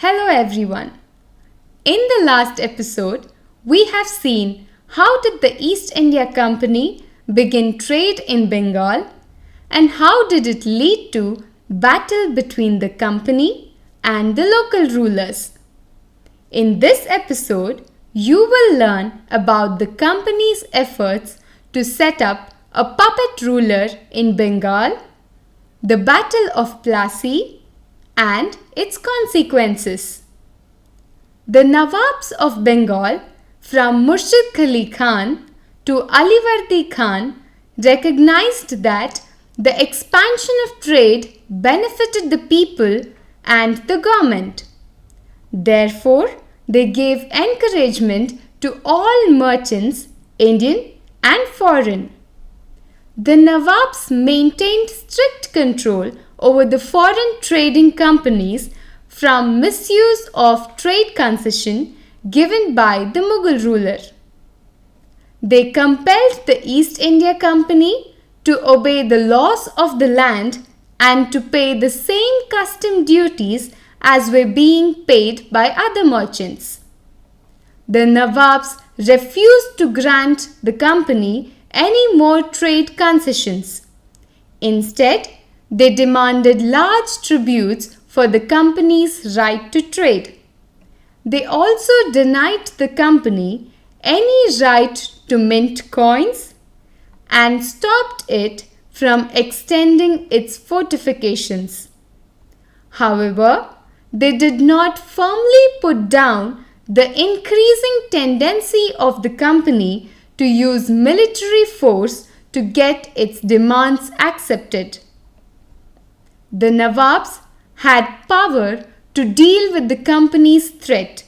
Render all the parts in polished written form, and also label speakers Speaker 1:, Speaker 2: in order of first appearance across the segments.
Speaker 1: Hello everyone. In the last episode, we have seen how did the East India Company begin trade in Bengal and how did it lead to battle between the company and the local rulers. In this episode, you will learn about the company's efforts to set up a puppet ruler in Bengal, the Battle of Plassey, and its consequences. The Nawabs of Bengal, from Murshid Qali Khan to Alivardi Khan, recognized that the expansion of trade benefited the people and the government. Therefore, they gave encouragement to all merchants, Indian and foreign. The Nawabs maintained strict control over the foreign trading companies from misuse of trade concession given by the Mughal ruler. They compelled the East India Company to obey the laws of the land and to pay the same custom duties as were being paid by other merchants. The Nawabs refused to grant the company any more trade concessions. Instead, they demanded large tributes for the company's right to trade. They also denied the company any right to mint coins and stopped it from extending its fortifications. However, they did not firmly put down the increasing tendency of the company to use military force to get its demands accepted. The Nawabs had power to deal with the company's threat,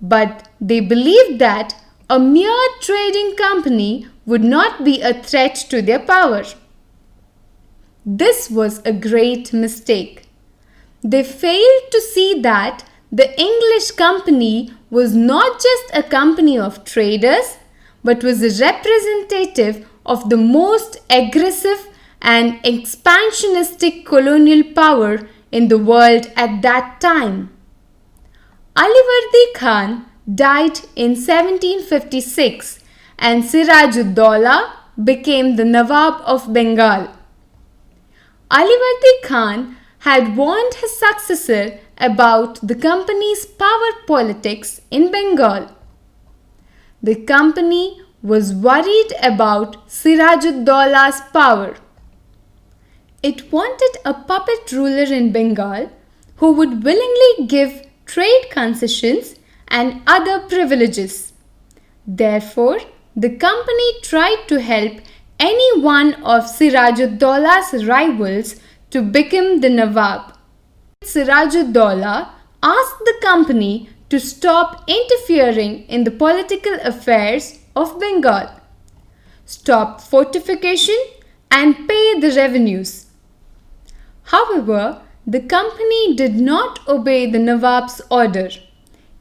Speaker 1: but they believed that a mere trading company would not be a threat to their power. This was a great mistake. They failed to see that the English company was not just a company of traders, but was a representative of the most aggressive and expansionistic colonial power in the world at that time. Alivardi Khan died in 1756 and Siraj-ud-Dawla became the Nawab of Bengal. Alivardi Khan had warned his successor about the company's power politics in Bengal. The company was worried about Siraj-ud-Dawla's power. It wanted a puppet ruler in Bengal who would willingly give trade concessions and other privileges. Therefore, the company tried to help any one of Siraj-ud-Dawla's rivals to become the Nawab. Siraj-ud-Dawla asked the company to stop interfering in the political affairs of Bengal, stop fortification and pay the revenues. However, the company did not obey the Nawab's order.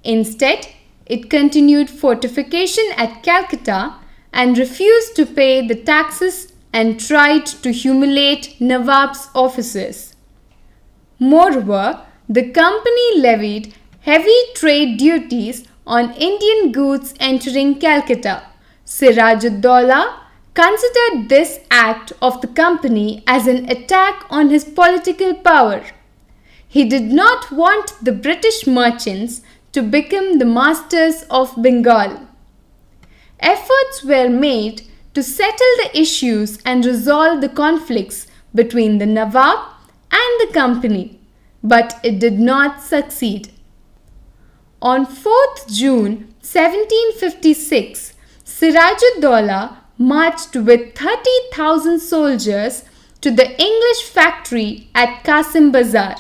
Speaker 1: Instead, it continued fortification at Calcutta and refused to pay the taxes and tried to humiliate Nawab's officers. Moreover, the company levied heavy trade duties on Indian goods entering Calcutta. Siraj-ud-Dawla considered this act of the company as an attack on his political power. He did not want the British merchants to become the masters of Bengal. Efforts were made to settle the issues and resolve the conflicts between the Nawab and the company, but it did not succeed. On 4th June 1756, Siraj-ud-Dawla marched with 30,000 soldiers to the English factory at Qasim Bazar.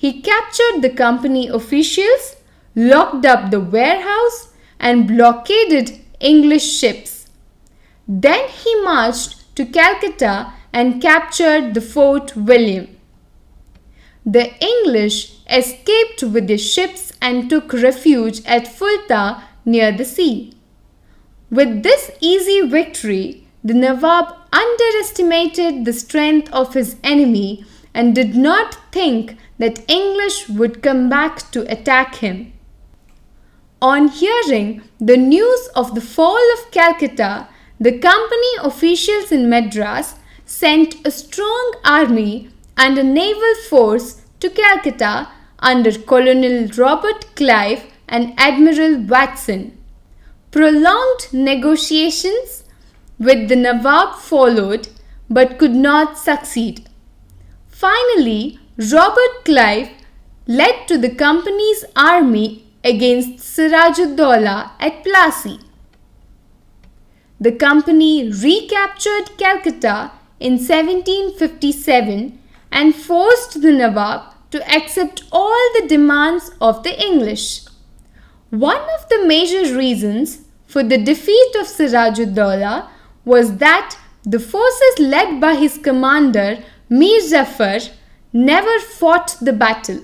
Speaker 1: he captured the company officials, locked up the warehouse, and blockaded English ships. Then he marched to Calcutta and captured the Fort William. The English escaped with their ships and took refuge at Fulta near the sea. With this easy victory, the Nawab underestimated the strength of his enemy and did not think that English would come back to attack him. On hearing the news of the fall of Calcutta, the company officials in Madras sent a strong army and a naval force to Calcutta under Colonel Robert Clive and Admiral Watson. Prolonged negotiations with the Nawab followed but could not succeed. Finally, Robert Clive led to the company's army against Siraj-ud-Dawla at Plassey. The company recaptured Calcutta in 1757 and forced the Nawab to accept all the demands of the English. One of the major reasons for the defeat of Siraj-ud-Dawla was that the forces led by his commander Mir Jafar never fought the battle.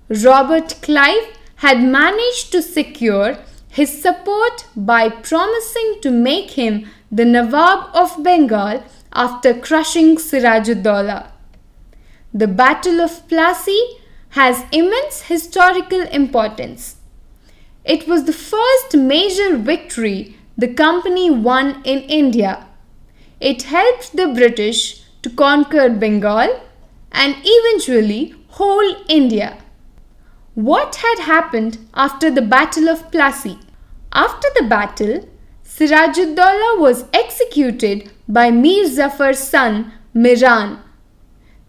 Speaker 1: Robert Clive had managed to secure his support by promising to make him the Nawab of Bengal after crushing Siraj-ud-Dawla. The Battle of Plassey has immense historical importance. It was the first major victory the company won in India. It helped the British to conquer Bengal and eventually whole India. What had happened after the Battle of Plassey? After the battle, Siraj-ud-Dawla was executed by Mir Jafar's son Miran.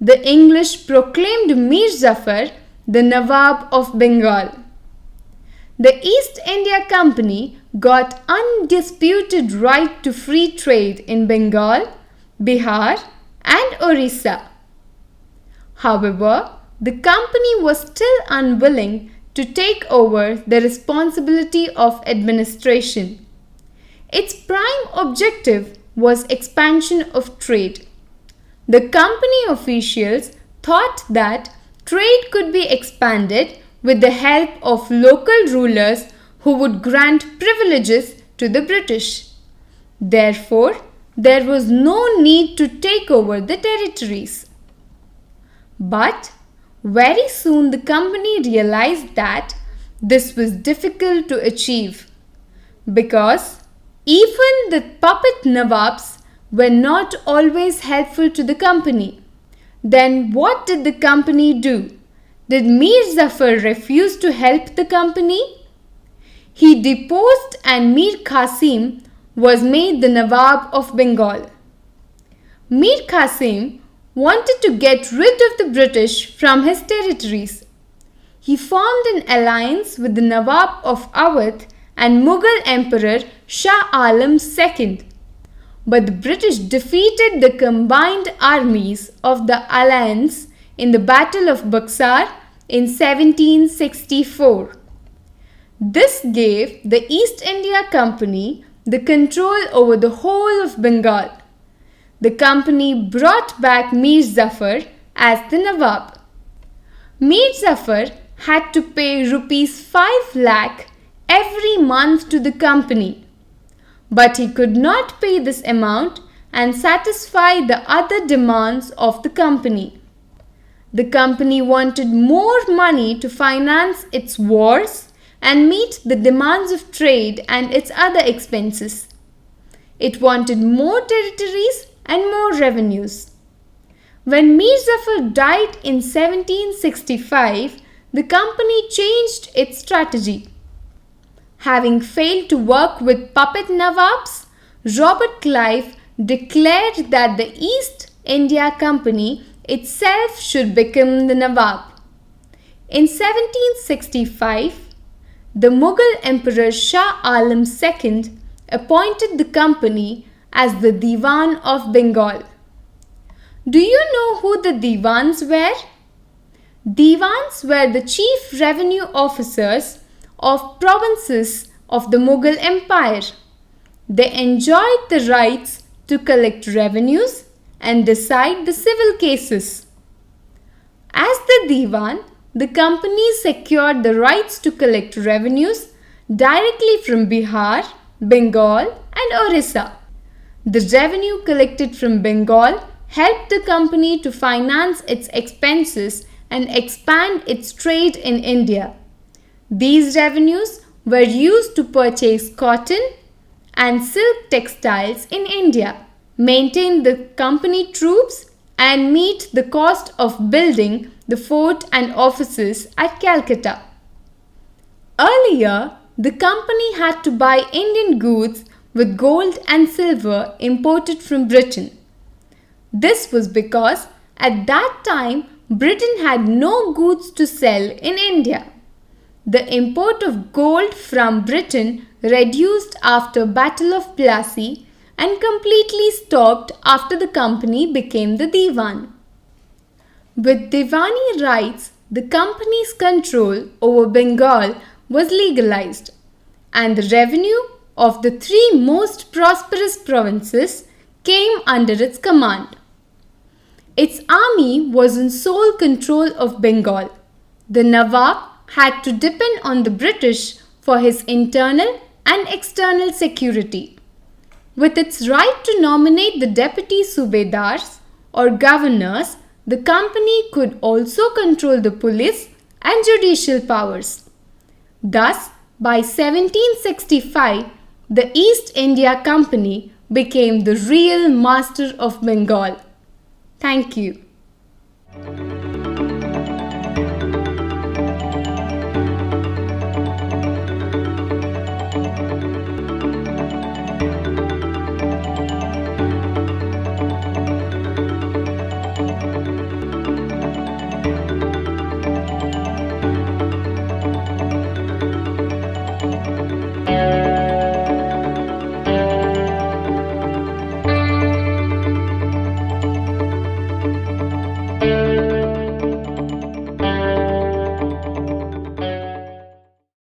Speaker 1: The English proclaimed Mir Jafar the Nawab of Bengal. The East India Company got undisputed right to free trade in Bengal, Bihar and Orissa. However, the company was still unwilling to take over the responsibility of administration. Its prime objective was expansion of trade. The company officials thought that trade could be expanded with the help of local rulers who would grant privileges to the British. Therefore, there was no need to take over the territories. But very soon the company realized that this was difficult to achieve because even the puppet Nawabs were not always helpful to the company. Then what did the company do? Did Mir Jafar refuse to help the company? He deposed and Mir Qasim was made the Nawab of Bengal. Mir Qasim wanted to get rid of the British from his territories. He formed an alliance with the Nawab of Awadh and Mughal Emperor Shah Alam II. But the British defeated the combined armies of the alliance in the Battle of Buxar in 1764. This gave the East India Company the control over the whole of Bengal. The company brought back Mir Jafar as the Nawab. Mir Jafar had to pay rupees 5 lakh every month to the company. But he could not pay this amount and satisfy the other demands of the company. The company wanted more money to finance its wars and meet the demands of trade and its other expenses. It wanted more territories and more revenues. When Mir Jafar died in 1765, the company changed its strategy. Having failed to work with puppet Nawabs, Robert Clive declared that the East India Company itself should become the Nawab. In 1765, the Mughal Emperor Shah Alam II appointed the company as the Diwan of Bengal. Do you know who the Diwans were? Diwans were the chief revenue officers of provinces of the Mughal Empire. They enjoyed the rights to collect revenues and decide the civil cases. As the Diwan, the company secured the rights to collect revenues directly from Bihar, Bengal, and Orissa. The revenue collected from Bengal helped the company to finance its expenses and expand its trade in India. These revenues were used to purchase cotton and silk textiles in India, maintain the company troops, and meet the cost of building the fort and offices at Calcutta. Earlier, the company had to buy Indian goods with gold and silver imported from Britain. This was because at that time Britain had no goods to sell in India. The import of gold from Britain reduced after Battle of Plassey and completely stopped after the company became the Diwan. With Diwani rights, the company's control over Bengal was legalized, and the revenue of the three most prosperous provinces came under its command. Its army was in sole control of Bengal. The Nawab had to depend on the British for his internal and external security. With its right to nominate the deputy subedars or governors, the company could also control the police and judicial powers. Thus, by 1765, the East India Company became the real master of Bengal. Thank you.